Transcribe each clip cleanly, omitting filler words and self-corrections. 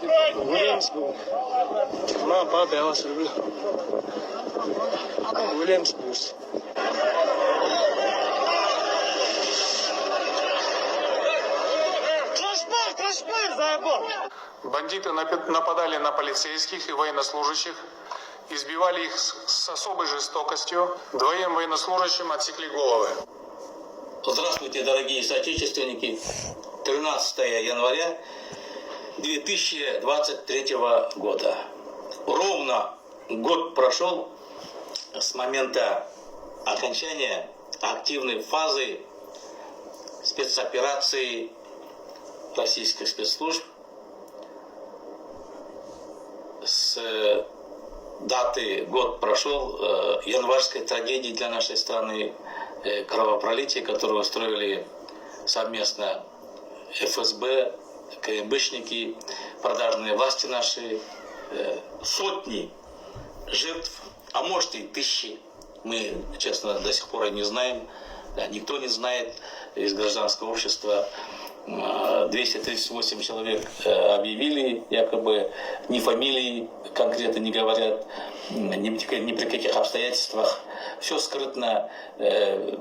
Williamsburg. Ma, papa, я вас люблю. Williamsburg. Транспорт, заебал! Бандиты нападали на полицейских и военнослужащих, избивали их с особой жестокостью. Двоим военнослужащим отсекли головы. Здравствуйте, дорогие соотечественники. 13 января 2023 года. Ровно год прошел с момента окончания активной фазы спецоперации российских спецслужб, с даты год прошел январской трагедии для нашей страны, кровопролитие, которое устроили совместно ФСБ, КМБшники, продажные власти наши, сотни жертв, а может и тысячи. Мы, честно, до сих пор и не знаем, никто не знает из гражданского общества. 238 человек объявили, якобы ни фамилии конкретно не говорят, ни при каких обстоятельствах. Все скрытно.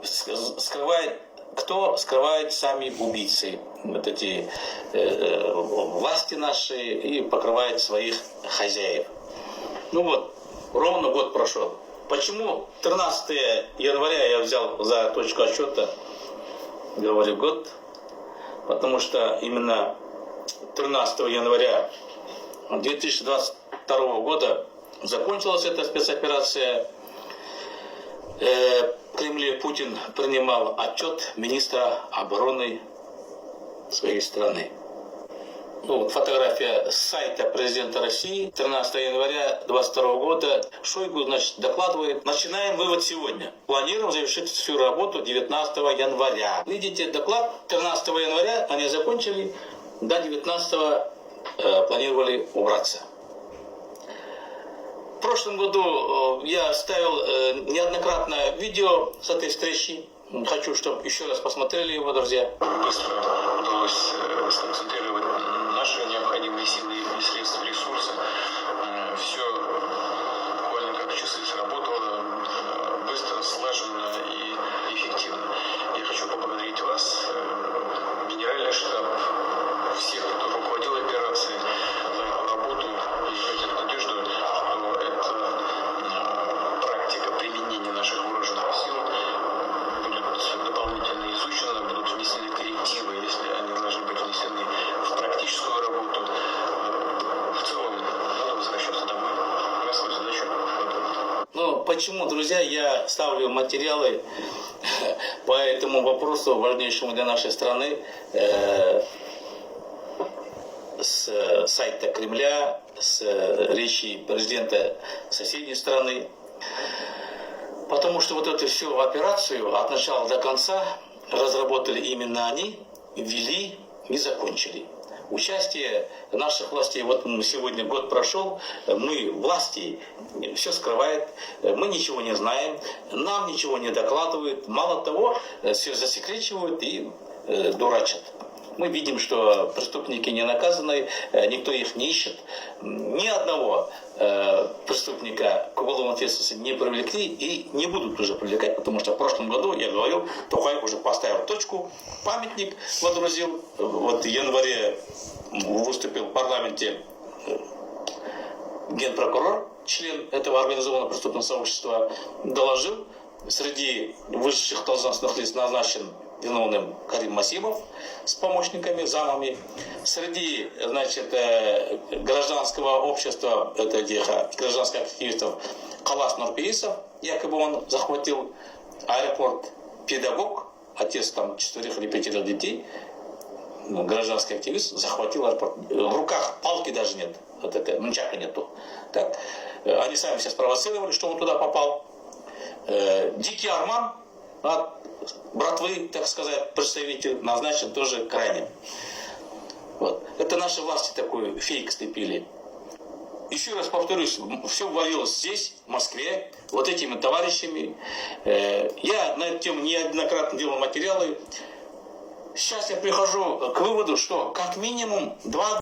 Скрывает кто? Скрывают сами убийцы. Вот эти власти наши, и покрывают своих хозяев. Ну вот, ровно год прошел. Почему 13 января я взял за точку отсчета, говорю, год? Потому что именно 13 января 2022 года закончилась эта спецоперация. В Кремле Путин принимал отчет министра обороны своей страны. Ну, фотография с сайта президента России 13 января 2022 года. Шойгу, значит, докладывает. Начинаем вывод сегодня. Планируем завершить всю работу 19 января. Видите, доклад 13 января они закончили, до 19 планировали убраться. В прошлом году я ставил неоднократно видео с этой встречи. Хочу, чтобы еще раз посмотрели его, друзья. Быстро удалось сконцентрировать наши необходимые силы, средства, ресурсы. Все буквально как часы сработало, быстро, слаженно и эффективно. Я хочу поблагодарить вас, генеральный штаб, всех, кто руководил операцией, за эту работу и выразить надежду, что эта практика применения наших вооруженных сил будет дополнительно изучена, будут внесены коррективы, если они должны быть внесены в практическую работу. В целом, надо возвращаться домой. Я свою задачу выполнил. Ну, почему, друзья, я ставлю материалы по этому вопросу, важнейшему для нашей страны, с сайта Кремля, с речи президента соседней страны. Потому что вот эту всю операцию от начала до конца разработали именно они, ввели и закончили. Участие наших властей, вот сегодня год прошел, мы, власти, все скрывают, мы ничего не знаем, нам ничего не докладывают, мало того, все засекречивают и дурачат. Мы видим, что преступники не наказаны, никто их не ищет. Ни одного преступника к уголовной ответственности не привлекли и не будут уже привлекать, потому что в прошлом году, я говорил, Токаев уже поставил точку, памятник водрузил. Вот в январе выступил в парламенте генпрокурор, член этого организованного преступного сообщества, доложил, среди высших должностных лиц назначен виновным Карим Масимов с помощниками, замами. Среди, значит, гражданского общества, это гражданских активистов, Калас Нурпеисов, якобы он захватил аэропорт, педагог, отец там 4 или 5 детей, гражданский активист, захватил аэропорт. В руках палки даже нет, вот это, нунчака нету. Так? Они сами себя спровоцировали, что он туда попал. Дикий Арман от братвы, так сказать, представитель назначен тоже крайним. Вот. Это наши власти такой фейк слепили. Еще раз повторюсь, все ввалилось здесь, в Москве, вот этими товарищами. Я на эту тему неоднократно делал материалы. Сейчас я прихожу к выводу, что как минимум 2